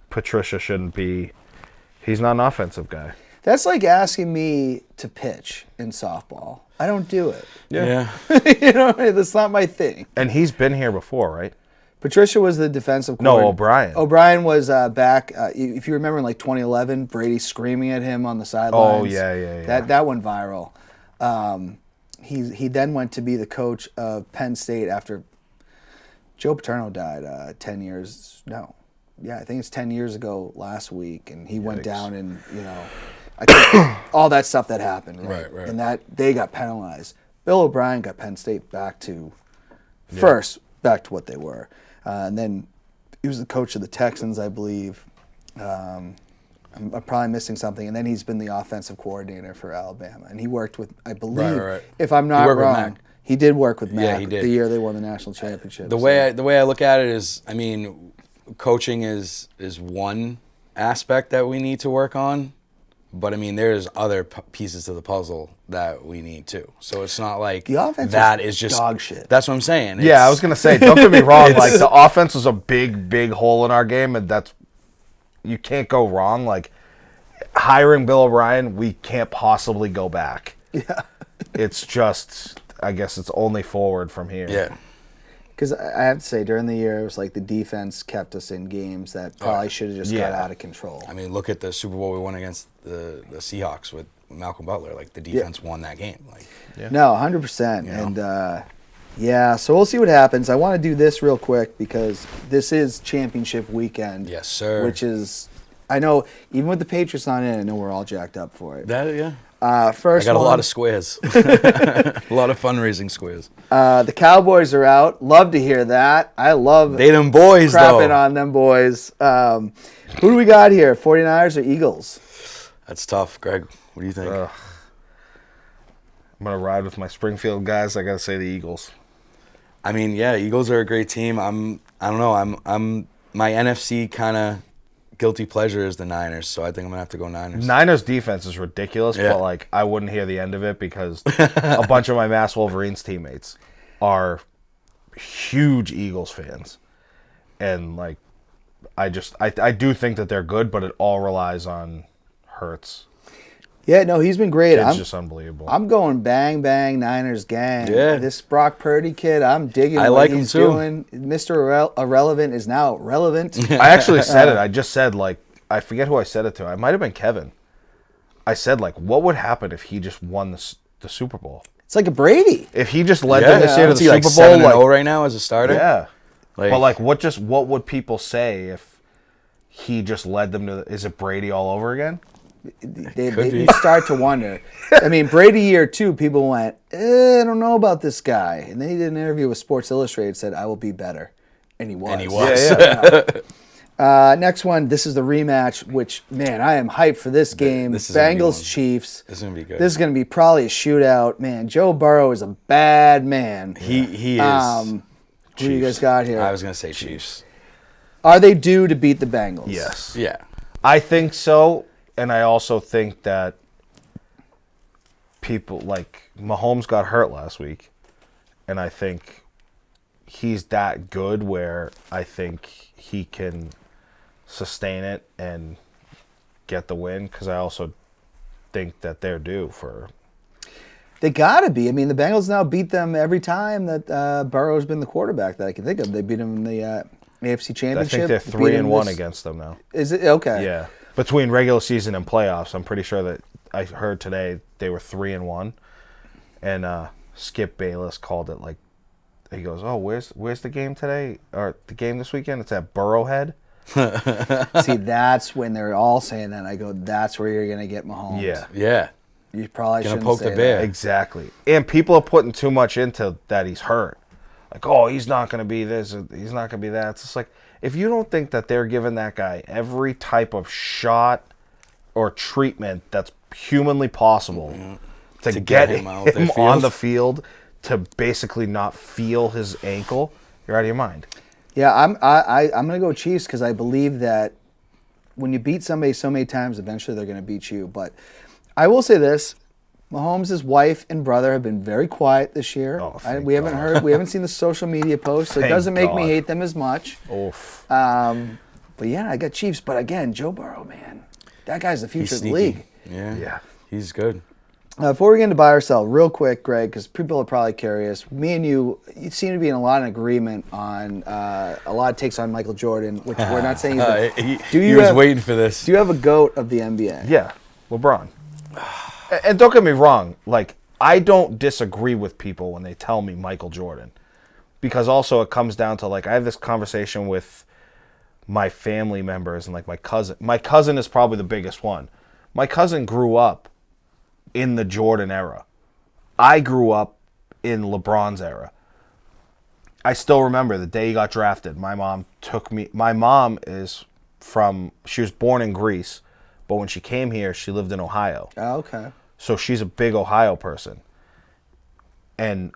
Patricia shouldn't be. He's not an offensive guy. That's like asking me to pitch in softball. I don't do it. yeah. That's not my thing. And he's been here before, right? Patricia was the defensive No, coordinator. O'Brien. O'Brien was back. If you remember in like 2011, Brady screaming at him on the sidelines. Oh, yeah. That went viral. He then went to be the coach of Penn State after Joe Paterno died 10 years. No. Yeah, I think it's 10 years ago last week, and he went down and, I think all that stuff that happened, right? Right. And that they got penalized. Bill O'Brien got Penn State back to what they were. And then he was the coach of the Texans, I believe. I'm probably missing something. And then he's been the offensive coordinator for Alabama. And he worked with, I believe, if I'm not wrong, he did work with Mac. Yeah, he did. The year they won the national championship. The way I look at it is, I mean, coaching is one aspect that we need to work on, but I mean, there's other pieces to the puzzle that we need too. So it's not like the offense that is just dog shit. That's what I'm saying. Yeah, I was gonna say, don't get me wrong. Like, the offense was a big hole in our game, and you can't go wrong. Like, hiring Bill O'Brien, we can't possibly go back. Yeah, it's just, I guess it's only forward from here. Yeah. Because I have to say, during the year, it was like the defense kept us in games that probably should have just got out of control. I mean, look at the Super Bowl we won against the Seahawks with Malcolm Butler. Like, the defense won that game. Like, No, 100%. And so we'll see what happens. I want to do this real quick because this is championship weekend. Yes, sir. Which is, I know, even with the Patriots not in, I know we're all jacked up for it. First I got one, a lot of squares. A lot of fundraising squares. The Cowboys are out. Love to hear that. I love They them boys, crapping though. on them boys. Who do we got here? 49ers or Eagles? That's tough, Greg. What do you think? I'm gonna ride with my Springfield guys. I gotta say the Eagles. I mean, yeah, Eagles are a great team. I don't know. I'm my NFC kind of guilty pleasure is the Niners, so I think I'm gonna have to go Niners. Niners defense is ridiculous, Yeah. but like, I wouldn't hear the end of it because a bunch of my Mass Wolverines teammates are huge Eagles fans, and like, I do think that they're good, but it all relies on Hurts. Yeah, no, he's been great. It's just unbelievable. I'm going bang, bang, Niners gang. Yeah. This Brock Purdy kid, I'm digging I what like him he's too. doing. Mr. Irrelevant is now relevant. I actually said it. I just said, like, I forget who I said it to. It might have been Kevin. I said, like, what would happen if he just won the Super Bowl? It's like a Brady. If he just led them this year to the Is he like Super Bowl, 7-0 right now as a starter? yeah. Like- But like, what would people say if he just led them to? Is it Brady all over again? You start to wonder. I mean, Brady year 2, people went, I don't know about this guy. And then he did an interview with Sports Illustrated, said, I will be better. And he was. And he was. Next one, this is the rematch, which, man, I am hyped for this game. This is gonna be Bengals, one. Chiefs. This is going to be good. This is going to be probably a shootout. Man, Joe Burrow is a bad man. He is. Who do you guys got here? I was going to say Chiefs. Are they due to beat the Bengals? Yes. Yeah. I think so, and I also think that people like Mahomes got hurt last week, and I think he's that good where I think he can sustain it and get the win, because I also think that they're due for. They got to be. I mean, the Bengals now beat them every time that Burrow's been the quarterback that I can think of. They beat him in the AFC I Championship. think they're Beat him 3-1 this- against them now. Is it? Okay. Yeah, between regular season and playoffs, I'm pretty sure that I heard today they were 3-1, and Skip Bayless called it like, he goes, "Oh, where's the game today or the game this weekend? It's at Burrowhead." See, that's when they're all saying that. I go, that's where you're going to get Mahomes. Yeah, Yeah. You probably Gonna shouldn't poke say the bear. that. exactly. And people are putting too much into that he's hurt. Like, oh, he's not going to be this, or he's not going to be that. It's just like, if you don't think that they're giving that guy every type of shot or treatment that's humanly possible to get him him, out there on field. the field to basically not feel his ankle, you're out of your mind. Yeah, I'm going to go Chiefs because I believe that when you beat somebody so many times, eventually they're going to beat you. But I will say this. Mahomes' wife and brother have been very quiet this year. Oh, thank we haven't God. we haven't seen the social media posts, so it Thank doesn't make me God. hate them as much. Oof. But yeah, I got Chiefs. But again, Joe Burrow, man, that guy's the future He's of the sneaky. league. Yeah. Yeah. He's good. Before we get into buy or sell, real quick, Greg, because people are probably curious. Me and you seem to be in a lot of agreement on a lot of takes on Michael Jordan, which we're not saying he's He was waiting for this. Do you have a GOAT of the NBA? Yeah, LeBron. And don't get me wrong, like, I don't disagree with people when they tell me Michael Jordan. Because also it comes down to, like, I have this conversation with my family members and, like, my cousin. My cousin is probably the biggest one. My cousin grew up in the Jordan era. I grew up in LeBron's era. I still remember the day he got drafted. My mom took me. My mom she was born in Greece, but when she came here, she lived in Ohio. Oh, okay. So she's a big Ohio person. And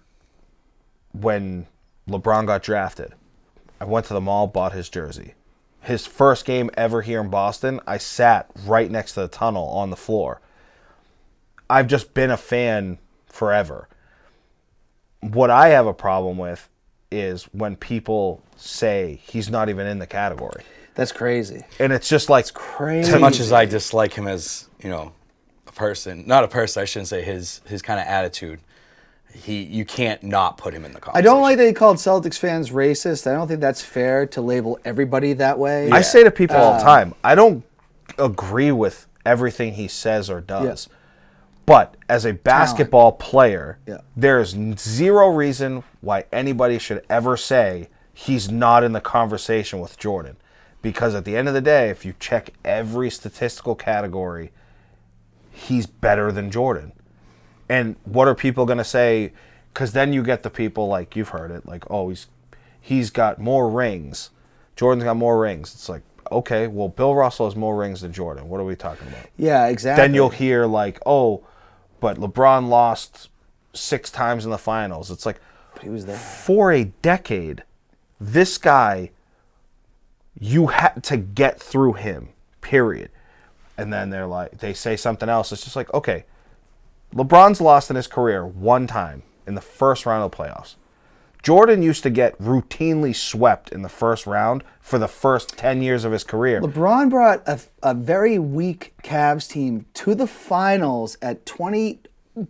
when LeBron got drafted, I went to the mall, bought his jersey. His first game ever here in Boston, I sat right next to the tunnel on the floor. I've just been a fan forever. What I have a problem with is when people say he's not even in the category. That's crazy. And it's just like, Crazy. As much as I dislike him as, a person, not a person, I shouldn't say his kind of attitude, you can't not put him in the I conversation. don't like that he called Celtics fans racist. I don't think that's fair to label everybody that way. I say to people all the time, I don't agree with everything he says or does. Yeah. But as a basketball player, Yeah. there is zero reason why anybody should ever say he's not in the conversation with Jordan. Because at the end of the day, if you check every statistical category, he's better than Jordan. And what are people going to say? Because then you get the people, like, you've heard it, like, oh, he's got more rings. Jordan's got more rings. It's like, okay, well, Bill Russell has more rings than Jordan. What are we talking about? Yeah, exactly. Then you'll hear, like, oh, but LeBron lost 6 times in the finals. It's like, But he was there. for a decade, this guy, you had to get through him, period. And then they say something else. It's just like, okay, LeBron's lost in his career 1 time in the first round of the playoffs. Jordan used to get routinely swept in the first round for the first 10 years of his career. LeBron brought a very weak Cavs team to the finals at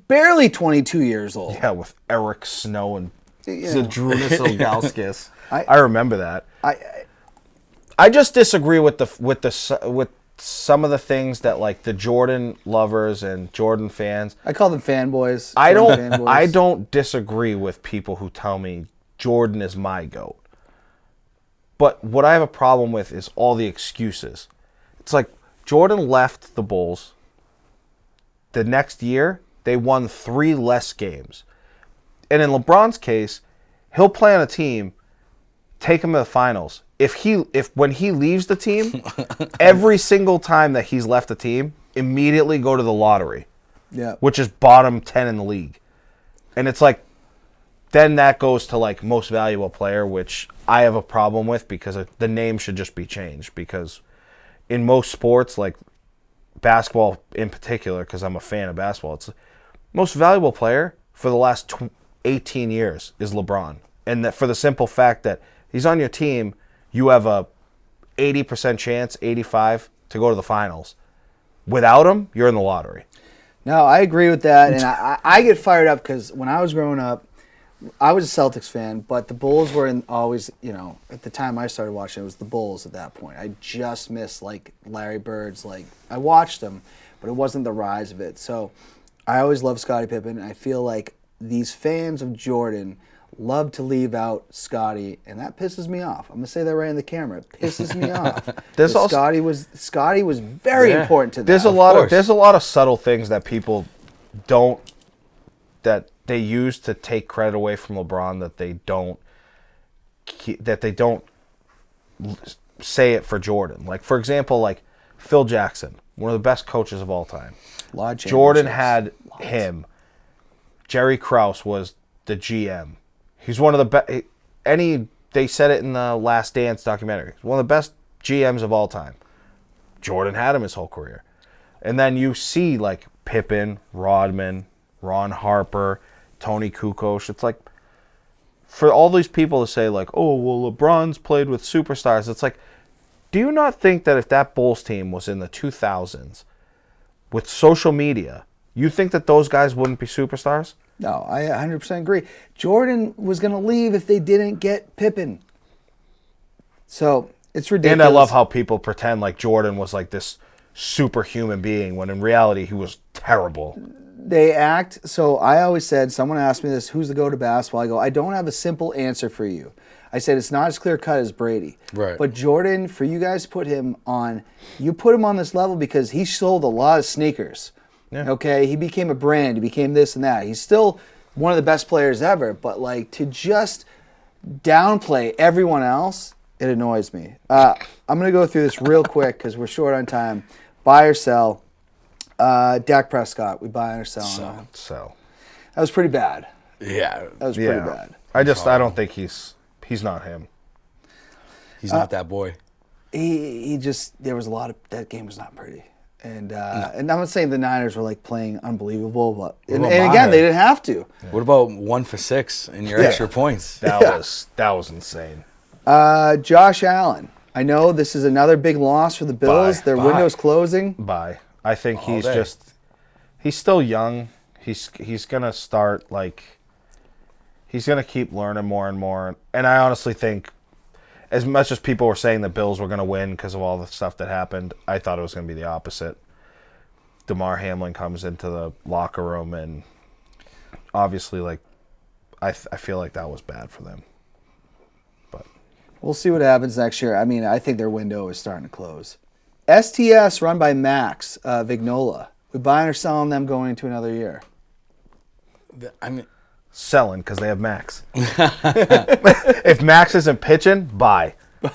barely 22 years old. Yeah, with Eric Snow and Yeah. Zydrunas Ilgauskas. I- I remember that. I just disagree with some of the things that like the Jordan lovers and Jordan fans. I call them fanboys. I Jordan don't. fanboys. I don't disagree with people who tell me Jordan is my GOAT. But what I have a problem with is all the excuses. It's like Jordan left the Bulls. The next year, they won 3 less games. And in LeBron's case, he'll play on a team, take him to the finals. If when he leaves the team, every single time that he's left the team, immediately go to the lottery. Yeah. Which is bottom 10 in the league. And it's like, then that goes to like most valuable player, which I have a problem with because the name should just be changed. Because in most sports, like basketball in particular, because I'm a fan of basketball, it's most valuable player for the last 18 years is LeBron. And that for the simple fact that he's on your team, you have a 80% chance, 85, to go to the finals. Without him, you're in the lottery. No, I agree with that. And I get fired up because when I was growing up, I was a Celtics fan, but the Bulls were always, at the time I started watching, it was the Bulls at that point. I just missed, like, Larry Bird's, I watched them, but it wasn't the rise of it. So I always loved Scottie Pippen. And I feel like these fans of Jordan love to leave out Scottie, and that pisses me off. I'm going to say that right in the camera. It pisses me off. Scottie was very important to them. There's a lot of subtle things that people that they use to take credit away from LeBron that they don't say it for Jordan. Like, for example, like Phil Jackson, one of the best coaches of all time. Jordan had him. Jerry Krause was the GM. He's one of the best. They said it in the Last Dance documentary. He's one of the best GMs of all time. Jordan had him his whole career. And then you see like Pippen, Rodman, Ron Harper, Tony Kukoc. It's like, for all these people to say like, oh, well, LeBron's played with superstars. It's like, do you not think that if that Bulls team was in the 2000s with social media, you think that those guys wouldn't be superstars? No, I 100% agree. Jordan was going to leave if they didn't get Pippen. So it's ridiculous. And I love how people pretend like Jordan was like this superhuman being when in reality he was terrible. They act. So I always said, someone asked me this, who's the go-to basketball? I go, I don't have a simple answer for you. I said, it's not as clear cut as Brady. Right. But Jordan, for you guys to put him on this level because he sold a lot of sneakers. Yeah. Okay, he became a brand. He became this and that. He's still one of the best players ever. But like to just downplay everyone else, it annoys me. I'm gonna go through this real quick because we're short on time. Buy or sell? Dak Prescott. We buy or sell? Sell. That was pretty bad. Yeah, That was pretty bad. I don't think he's not him. he's not that boy. He just, there was a lot of, that game was not pretty. And and I'm not saying the Niners were like playing unbelievable, but and again they didn't have to. What about 1 for 6 in your extra points? That was insane. Josh Allen. I know this is another big loss for the Bills. Their window's closing. Bye. I think All day. He's still young. He's gonna start he's gonna keep learning more and more. And I honestly think, as much as people were saying the Bills were going to win because of all the stuff that happened, I thought it was going to be the opposite. DeMar Hamlin comes into the locker room, and obviously, I feel like that was bad for them. But We'll see what happens next year. I mean, I think their window is starting to close. STS run by Max Vignola. We buying or selling them going into another year? I mean, selling because they have Max. If Max isn't pitching, buy. all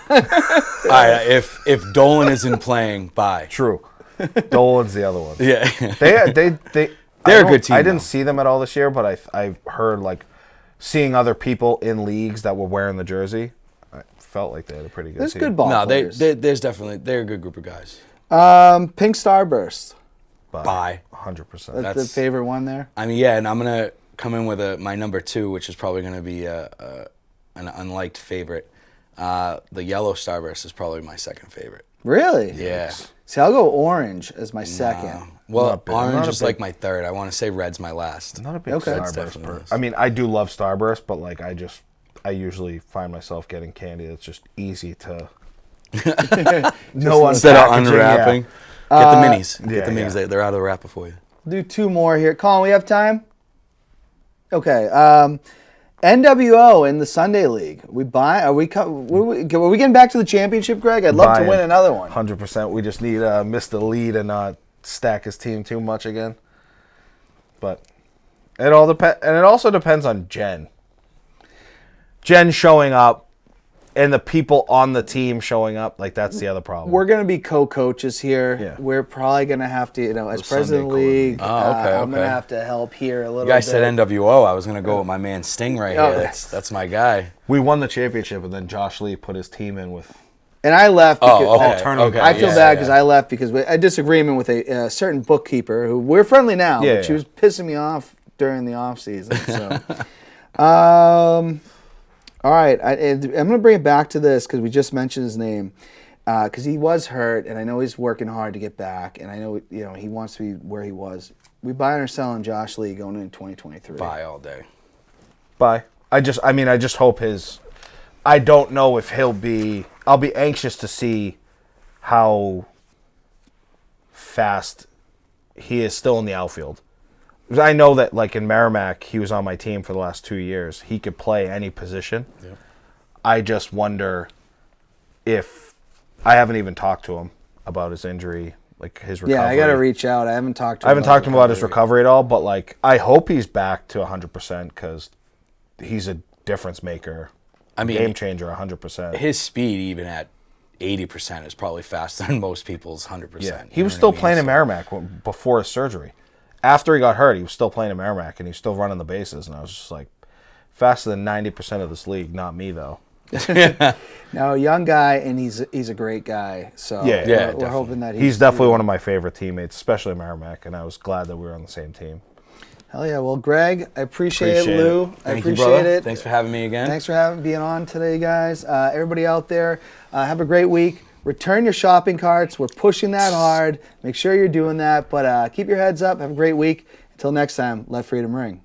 right, if Dolan isn't playing, bye. True. Dolan's the other one. Yeah, They're a good team. I didn't see them at all this year, but I heard seeing other people in leagues that were wearing the jersey. I felt like they had a pretty good There's team. good ball players. there's definitely they're a good group of guys. Pink Starburst. Buy. 100%. That's the favorite one there. I mean, yeah, and I'm gonna come in with my number 2, which is probably going to be an unliked favorite. The yellow Starburst is probably my second favorite. Really? Yeah. See, I'll go orange as my second. Well, orange is like my third. I want to say red's my last. I'm not a big Okay. Starburst. I mean, I do love Starburst, but like I usually find myself getting candy that's just easy to Instead of unwrapping. Get the minis. yeah, Get the minis. yeah. They're out of the wrapper for you. Do 2 more here. Colin, we have time? Okay. NWO in the Sunday League. Are we getting back to the championship, Greg? I'd love to win another one. 100%. We just need Mr. Lead and not stack his team too much again. But it all depends, and it also depends on Jen. Jen showing up and the people on the team showing up, like that's the other problem. We're going to be co-coaches here. Yeah. We're probably going to have to, as president of the Sunday league, coordinator. I'm going to have to help here a little You bit. guys said NWO. I was going to go with my man Sting right Oh. here. That's my guy. We won the championship, and then Josh Lee put his team in with. And I left because Okay. I feel Yeah, bad yeah. because I left because we had a disagreement with a certain bookkeeper who we're friendly now, Yeah, but she yeah. was pissing me off during the off season. So, all right, I'm going to bring it back to this because we just mentioned his name because he was hurt, and I know he's working hard to get back, and I know he wants to be where he was. We buying or selling Josh Lee going into 2023? Buy all day. Bye. I just hope his. I don't know if he'll be. I'll be anxious to see how fast he is still in the outfield. Because I know that, like in Merrimack, he was on my team for the last 2 years. He could play any position. Yep. I just wonder if I haven't even talked to him about his injury, like his recovery. Yeah, I got to reach out. I haven't talked to him. I haven't talked to him about his recovery at all, but like I hope he's back to 100% because he's a difference maker. I mean, game changer, 100%. His speed, even at 80%, is probably faster than most people's 100%. Yeah, he was still playing in Merrimack before his surgery. After he got hurt, he was still playing in Merrimack, and he was still running the bases. And I was just like, faster than 90% of this league. Not me, though. No, young guy, and he's a great guy. So Yeah, we're hoping that he's definitely one of my favorite teammates, especially in Merrimack, and I was glad that we were on the same team. Hell yeah. Well, Greg, I appreciate it, Lou. I Thank you, appreciate brother. it. Thanks for having me again. Thanks for being on today, guys. Everybody out there, have a great week. Return your shopping carts. We're pushing that hard. Make sure you're doing that. But keep your heads up. Have a great week. Until next time, let freedom ring.